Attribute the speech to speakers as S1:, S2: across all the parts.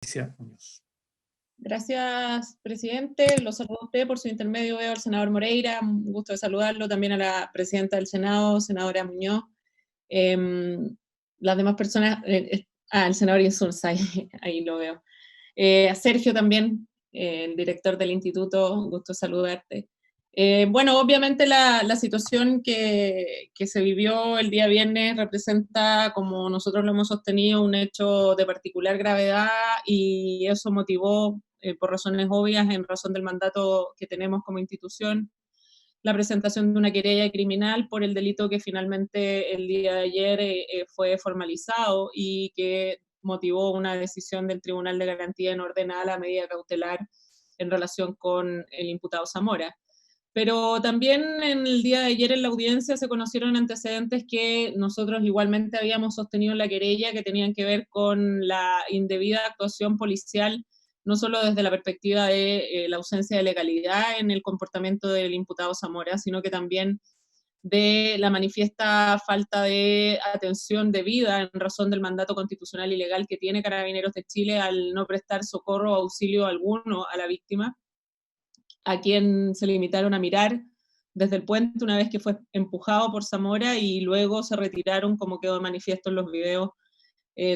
S1: Patricia Muñoz.
S2: Gracias, presidente. Lo saludo a usted por su intermedio. Veo al senador Moreira. Un gusto de saludarlo. También a la presidenta del Senado, senadora Muñoz. Las demás personas, el senador Insulza, ahí lo veo. A Sergio también, el director del instituto, un gusto saludarte. Bueno, obviamente la situación que se vivió el día viernes representa, como nosotros lo hemos sostenido, un hecho de particular gravedad y eso motivó, por razones obvias, en razón del mandato que tenemos como institución, la presentación de una querella criminal por el delito que finalmente el día de ayer fue formalizado y que motivó una decisión del Tribunal de Garantía en orden a la medida cautelar en relación con el imputado Zamora. Pero también en el día de ayer en la audiencia se conocieron antecedentes que nosotros igualmente habíamos sostenido en la querella, que tenían que ver con la indebida actuación policial, no solo desde la perspectiva de la ausencia de legalidad en el comportamiento del imputado Zamora, sino que también de la manifiesta falta de atención debida en razón del mandato constitucional y legal que tiene Carabineros de Chile al no prestar socorro o auxilio alguno a la víctima, a quien se limitaron a mirar desde el puente una vez que fue empujado por Zamora y luego se retiraron, como quedó de manifiesto en los videos,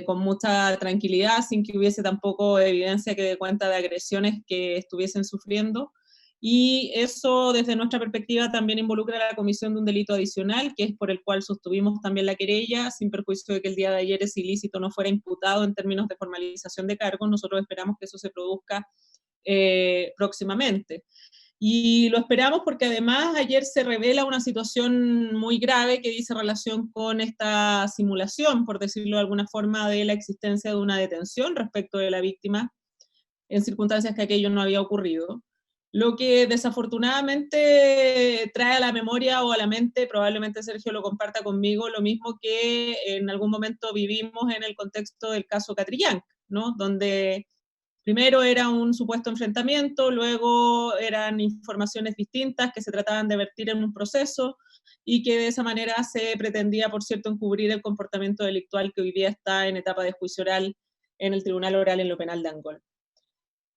S2: con mucha tranquilidad, sin que hubiese tampoco evidencia que dé cuenta de agresiones que estuviesen sufriendo. Y eso, desde nuestra perspectiva, también involucra a la comisión de un delito adicional, que es por el cual sostuvimos también la querella, sin perjuicio de que el día de ayer ese ilícito no fuera imputado en términos de formalización de cargos. Nosotros esperamos que eso se produzca próximamente. Y lo esperamos porque además ayer se revela una situación muy grave que dice relación con esta simulación, por decirlo de alguna forma, de la existencia de una detención respecto de la víctima en circunstancias que aquello no había ocurrido. Lo que desafortunadamente trae a la memoria o a la mente, probablemente Sergio lo comparta conmigo, lo mismo que en algún momento vivimos en el contexto del caso Catrillanca, ¿no? Donde primero era un supuesto enfrentamiento, luego eran informaciones distintas que se trataban de vertir en un proceso y que de esa manera se pretendía, por cierto, encubrir el comportamiento delictual que hoy día está en etapa de juicio oral en el Tribunal Oral en lo Penal de Angol.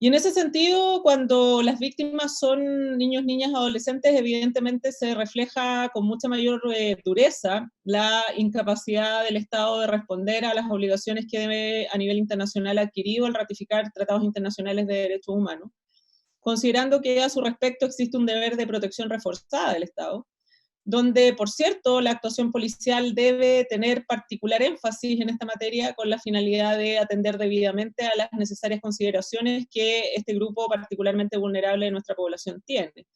S2: Y en ese sentido, cuando las víctimas son niños, niñas, adolescentes, evidentemente se refleja con mucha mayor dureza la incapacidad del Estado de responder a las obligaciones que debe a nivel internacional adquirido al ratificar tratados internacionales de derechos humanos, considerando que a su respecto existe un deber de protección reforzada del Estado, donde, por cierto, la actuación policial debe tener particular énfasis en esta materia con la finalidad de atender debidamente a las necesarias consideraciones que este grupo particularmente vulnerable de nuestra población tiene.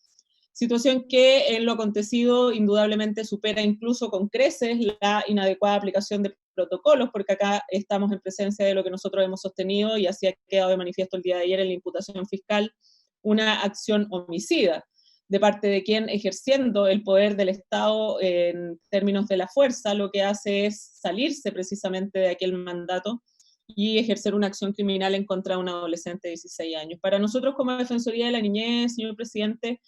S2: Situación que en lo acontecido indudablemente supera incluso con creces la inadecuada aplicación de protocolos, porque acá estamos en presencia de lo que nosotros hemos sostenido y así ha quedado de manifiesto el día de ayer en la imputación fiscal, una acción homicida de parte de quien, ejerciendo el poder del Estado en términos de la fuerza, lo que hace es salirse precisamente de aquel mandato y ejercer una acción criminal en contra de un adolescente de 16 años. Para nosotros como Defensoría de la Niñez, señor presidente,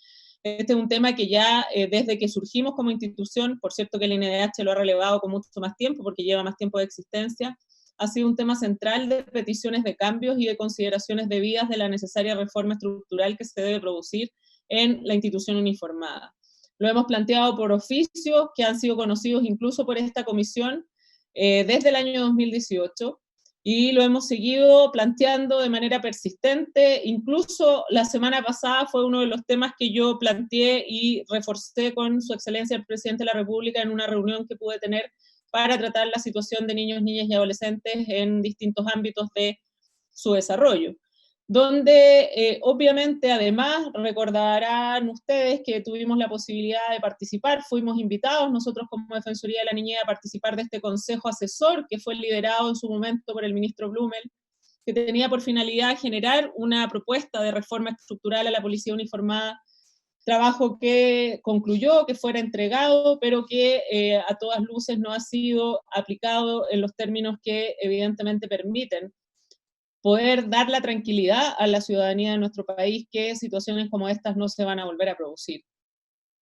S2: este es un tema que ya desde que surgimos como institución, por cierto que el INDH lo ha relevado con mucho más tiempo porque lleva más tiempo de existencia, ha sido un tema central de peticiones de cambios y de consideraciones debidas de la necesaria reforma estructural que se debe producir en la institución uniformada. Lo hemos planteado por oficios que han sido conocidos incluso por esta comisión desde el año 2018 y lo hemos seguido planteando de manera persistente. Incluso la semana pasada fue uno de los temas que yo planteé y reforcé con su excelencia el presidente de la República en una reunión que pude tener para tratar la situación de niños, niñas y adolescentes en distintos ámbitos de su desarrollo, donde obviamente además recordarán ustedes que tuvimos la posibilidad de participar, fuimos invitados nosotros como Defensoría de la Niñez a participar de este consejo asesor que fue liderado en su momento por el ministro Blumel, que tenía por finalidad generar una propuesta de reforma estructural a la policía uniformada, trabajo que concluyó, que fuera entregado, pero que a todas luces no ha sido aplicado en los términos que evidentemente permiten poder dar la tranquilidad a la ciudadanía de nuestro país que situaciones como estas no se van a volver a producir.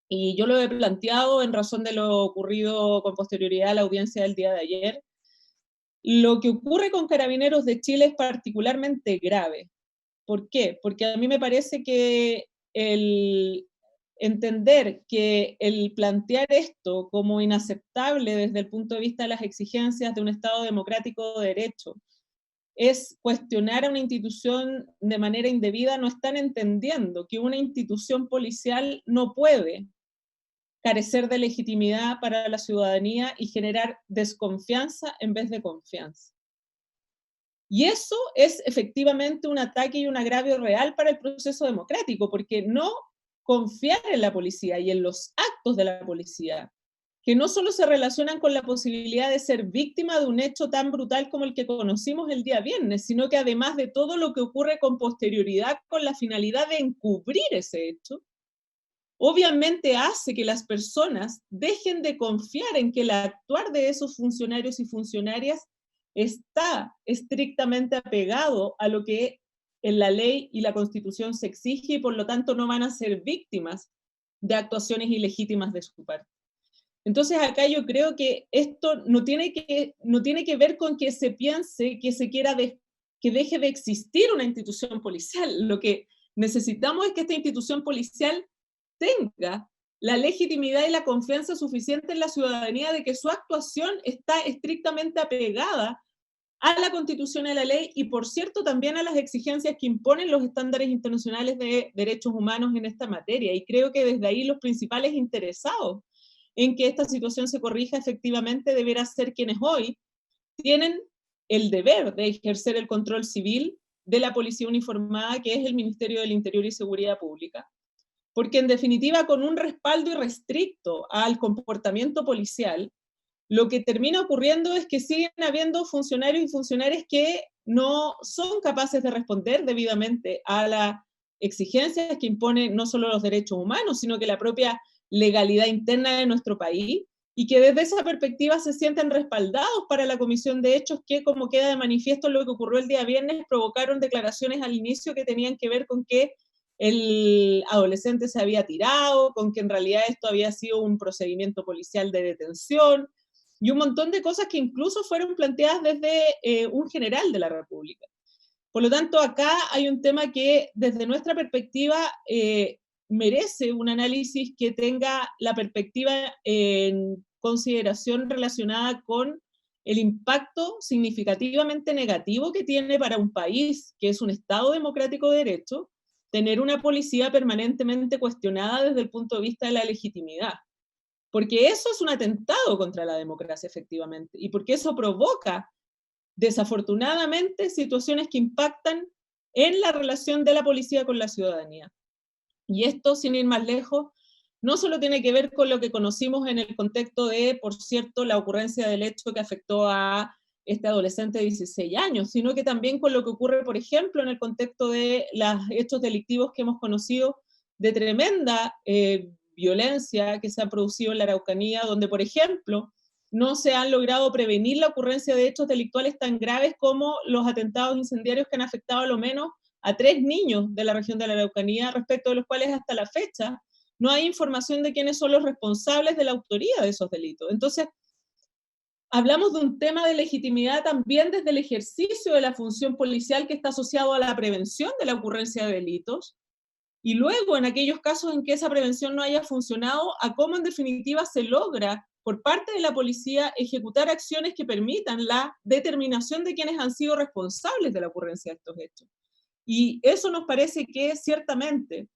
S2: Y yo lo he planteado en razón de lo ocurrido con posterioridad a la audiencia del día de ayer, Lo que ocurre con Carabineros de Chile es particularmente grave. ¿Por qué? Porque a mí me parece que el entender que el plantear esto como inaceptable desde el punto de vista de las exigencias de un Estado democrático de derecho es cuestionar a una institución de manera indebida, no están entendiendo que una institución policial no puede carecer de legitimidad para la ciudadanía y generar desconfianza en vez de confianza. Y eso es efectivamente un ataque y un agravio real para el proceso democrático, porque no confiar en la policía y en los actos de la policía, que no solo se relacionan con la posibilidad de ser víctima de un hecho tan brutal como el que conocimos el día viernes, sino que además de todo lo que ocurre con posterioridad con la finalidad de encubrir ese hecho, obviamente hace que las personas dejen de confiar en que el actuar de esos funcionarios y funcionarias está estrictamente apegado a lo que en la ley y la Constitución se exige y por lo tanto no van a ser víctimas de actuaciones ilegítimas de su parte. Entonces acá yo creo que esto no tiene que ver con que se piense que se quiera que deje de existir una institución policial. Lo que necesitamos es que esta institución policial tenga la legitimidad y la confianza suficiente en la ciudadanía de que su actuación está estrictamente apegada a la Constitución y a la ley y, por cierto, también a las exigencias que imponen los estándares internacionales de derechos humanos en esta materia. Y creo que desde ahí los principales interesados en que esta situación se corrija efectivamente deberá ser quienes hoy tienen el deber de ejercer el control civil de la policía uniformada, que es el Ministerio del Interior y Seguridad Pública. Porque en definitiva, con un respaldo irrestricto al comportamiento policial, lo que termina ocurriendo es que siguen habiendo funcionarios y funcionarias que no son capaces de responder debidamente a las exigencias que imponen no solo los derechos humanos, sino que la propia legalidad interna de nuestro país, y que desde esa perspectiva se sienten respaldados para la comisión de hechos que, como queda de manifiesto lo que ocurrió el día viernes, provocaron declaraciones al inicio que tenían que ver con que el adolescente se había tirado, con que en realidad esto había sido un procedimiento policial de detención, y un montón de cosas que incluso fueron planteadas desde un general de la República. Por lo tanto, acá hay un tema que desde nuestra perspectiva merece un análisis que tenga la perspectiva en consideración relacionada con el impacto significativamente negativo que tiene para un país que es un Estado democrático de derecho tener una policía permanentemente cuestionada desde el punto de vista de la legitimidad. Porque eso es un atentado contra la democracia, efectivamente, y porque eso provoca, desafortunadamente, situaciones que impactan en la relación de la policía con la ciudadanía. Y esto, sin ir más lejos, no solo tiene que ver con lo que conocimos en el contexto de, por cierto, la ocurrencia del hecho que afectó a este adolescente de 16 años, sino que también con lo que ocurre, por ejemplo, en el contexto de los hechos delictivos que hemos conocido de tremenda violencia que se ha producido en la Araucanía, donde, por ejemplo, no se han logrado prevenir la ocurrencia de hechos delictuales tan graves como los atentados incendiarios que han afectado a lo menos a 3 niños de la región de la Araucanía, respecto de los cuales hasta la fecha no hay información de quiénes son los responsables de la autoría de esos delitos. Entonces, hablamos de un tema de legitimidad también desde el ejercicio de la función policial que está asociado a la prevención de la ocurrencia de delitos, y luego en aquellos casos en que esa prevención no haya funcionado, a cómo en definitiva se logra por parte de la policía ejecutar acciones que permitan la determinación de quienes han sido responsables de la ocurrencia de estos hechos. Y eso nos parece que ciertamente,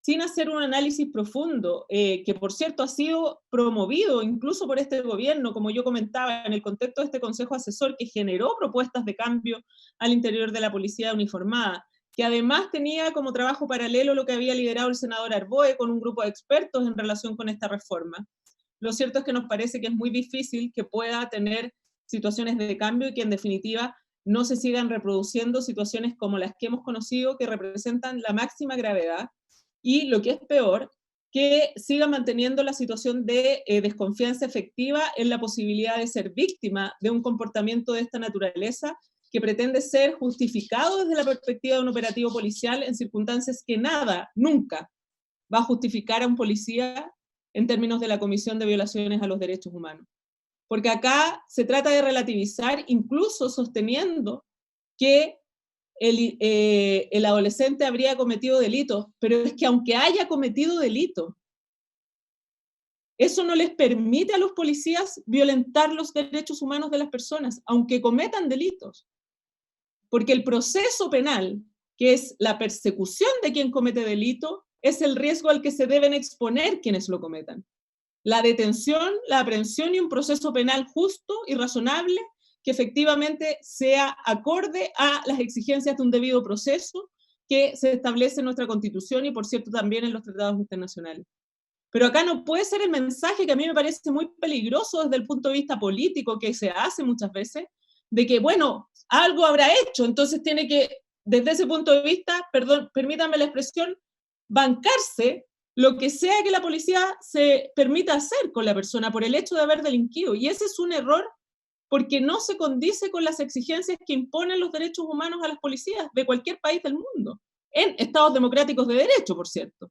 S2: sin hacer un análisis profundo, que por cierto ha sido promovido incluso por este gobierno, como yo comentaba, en el contexto de este Consejo Asesor que generó propuestas de cambio al interior de la policía uniformada, que además tenía como trabajo paralelo lo que había liderado el senador Arboe con un grupo de expertos en relación con esta reforma. Lo cierto es que nos parece que es muy difícil que pueda tener situaciones de cambio y que en definitiva no se sigan reproduciendo situaciones como las que hemos conocido que representan la máxima gravedad y, lo que es peor, que sigan manteniendo la situación de desconfianza efectiva en la posibilidad de ser víctima de un comportamiento de esta naturaleza que pretende ser justificado desde la perspectiva de un operativo policial en circunstancias que nada, nunca, va a justificar a un policía en términos de la comisión de violaciones a los derechos humanos. porque acá se trata de relativizar, incluso sosteniendo que el adolescente habría cometido delitos, pero es que aunque haya cometido delitos, eso no les permite a los policías violentar los derechos humanos de las personas, aunque cometan delitos. Porque el proceso penal, que es la persecución de quien comete delito, es el riesgo al que se deben exponer quienes lo cometan. La detención, la aprehensión y un proceso penal justo y razonable que efectivamente sea acorde a las exigencias de un debido proceso que se establece en nuestra Constitución y, por cierto, también en los tratados internacionales. Pero acá no puede ser el mensaje que a mí me parece muy peligroso desde el punto de vista político que se hace muchas veces, de que, bueno, algo habrá hecho, entonces tiene que, desde ese punto de vista, perdón, permítanme la expresión, bancarse lo que sea que la policía se permita hacer con la persona por el hecho de haber delinquido. Y ese es un error porque no se condice con las exigencias que imponen los derechos humanos a las policías de cualquier país del mundo, en estados democráticos de derecho, por cierto.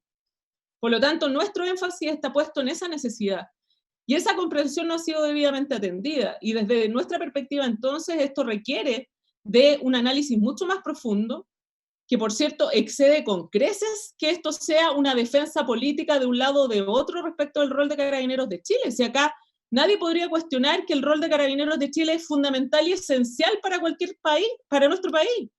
S2: Por lo tanto, nuestro énfasis está puesto en esa necesidad. Y esa comprensión no ha sido debidamente atendida. Y desde nuestra perspectiva, entonces, esto requiere de un análisis mucho más profundo, que por cierto excede con creces que esto sea una defensa política de un lado o de otro respecto del rol de Carabineros de Chile. Si acá nadie podría cuestionar que el rol de Carabineros de Chile es fundamental y esencial para cualquier país, para nuestro país.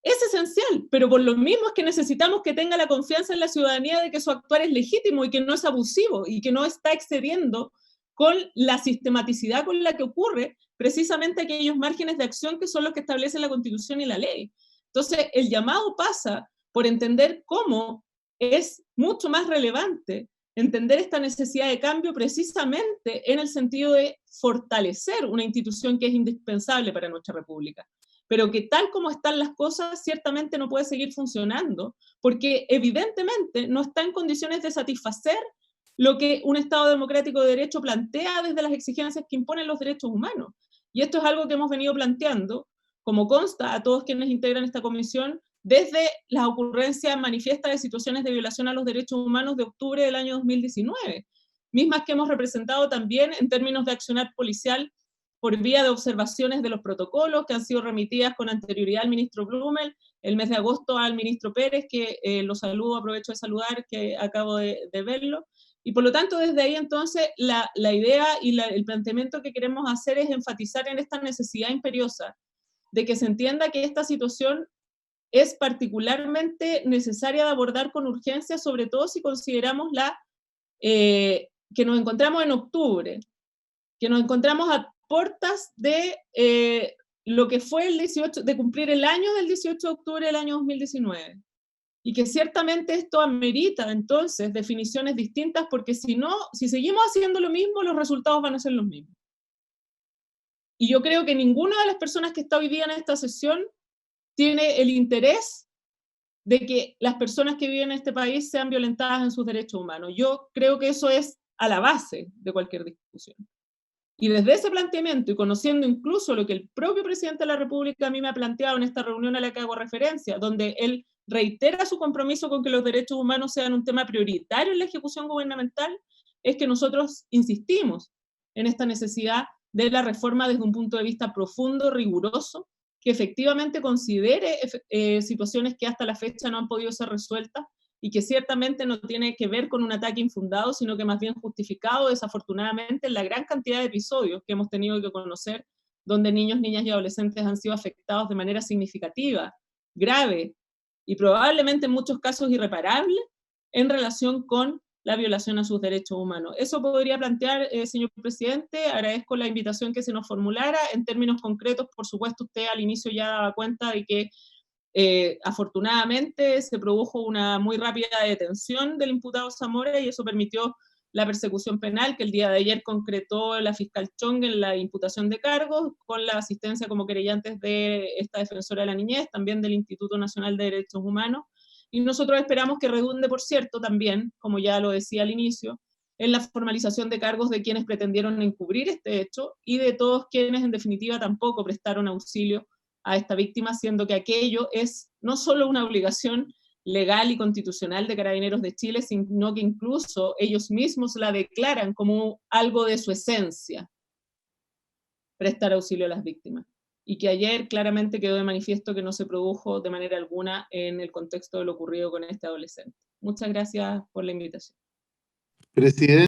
S2: Es esencial, pero por lo mismo es que necesitamos que tenga la confianza en la ciudadanía de que su actuar es legítimo y que no es abusivo y que no está excediendo con la sistematicidad con la que ocurre precisamente aquellos márgenes de acción que son los que establece la Constitución y la ley. Entonces, el llamado pasa por entender cómo es mucho más relevante entender esta necesidad de cambio precisamente en el sentido de fortalecer una institución que es indispensable para nuestra República, pero que tal como están las cosas ciertamente no puede seguir funcionando, porque evidentemente no está en condiciones de satisfacer lo que un Estado democrático de derecho plantea desde las exigencias que imponen los derechos humanos. Y esto es algo que hemos venido planteando, como consta a todos quienes integran esta comisión, desde las ocurrencias manifiestas de situaciones de violación a los derechos humanos de octubre del año 2019, mismas que hemos representado también en términos de accionar policial por vía de observaciones de los protocolos que han sido remitidas con anterioridad al ministro Blumel, el mes de agosto al ministro Pérez, que lo saludo, aprovecho de saludar, que acabo de verlo. Y por lo tanto, desde ahí entonces, la idea y el planteamiento que queremos hacer es enfatizar en esta necesidad imperiosa de que se entienda que esta situación es particularmente necesaria de abordar con urgencia, sobre todo si consideramos que nos encontramos en octubre, que nos encontramos a puertas de lo que fue de cumplir el año del 18 de octubre del año 2019. Y que ciertamente esto amerita entonces definiciones distintas, porque si seguimos haciendo lo mismo, los resultados van a ser los mismos. Y yo creo que ninguna de las personas que está hoy día en esta sesión tiene el interés de que las personas que viven en este país sean violentadas en sus derechos humanos. Yo creo que eso es a la base de cualquier discusión. Y desde ese planteamiento, y conociendo incluso lo que el propio presidente de la República a mí me ha planteado en esta reunión a la que hago referencia, donde él reitera su compromiso con que los derechos humanos sean un tema prioritario en la ejecución gubernamental, es que nosotros insistimos en esta necesidad de la reforma desde un punto de vista profundo, riguroso, que efectivamente considere situaciones que hasta la fecha no han podido ser resueltas y que ciertamente no tiene que ver con un ataque infundado, sino que más bien justificado, desafortunadamente, en la gran cantidad de episodios que hemos tenido que conocer, donde niños, niñas y adolescentes han sido afectados de manera significativa, grave, y probablemente en muchos casos irreparable, en relación con la violación a sus derechos humanos. Eso podría plantear, señor presidente. Agradezco la invitación que se nos formulara. En términos concretos, por supuesto, usted al inicio ya daba cuenta de que afortunadamente se produjo una muy rápida detención del imputado Zamora y eso permitió la persecución penal que el día de ayer concretó la fiscal Chong en la imputación de cargos, con la asistencia como querellantes de esta defensora de la niñez, también del Instituto Nacional de Derechos Humanos, y nosotros esperamos que redunde, por cierto, también, como ya lo decía al inicio, en la formalización de cargos de quienes pretendieron encubrir este hecho y de todos quienes en definitiva tampoco prestaron auxilio a esta víctima, siendo que aquello es no solo una obligación legal y constitucional de Carabineros de Chile, sino que incluso ellos mismos la declaran como algo de su esencia. prestar auxilio a las víctimas. Y que ayer claramente quedó de manifiesto que no se produjo de manera alguna en el contexto de lo ocurrido con este adolescente. Muchas gracias por la invitación.
S1: Presidente.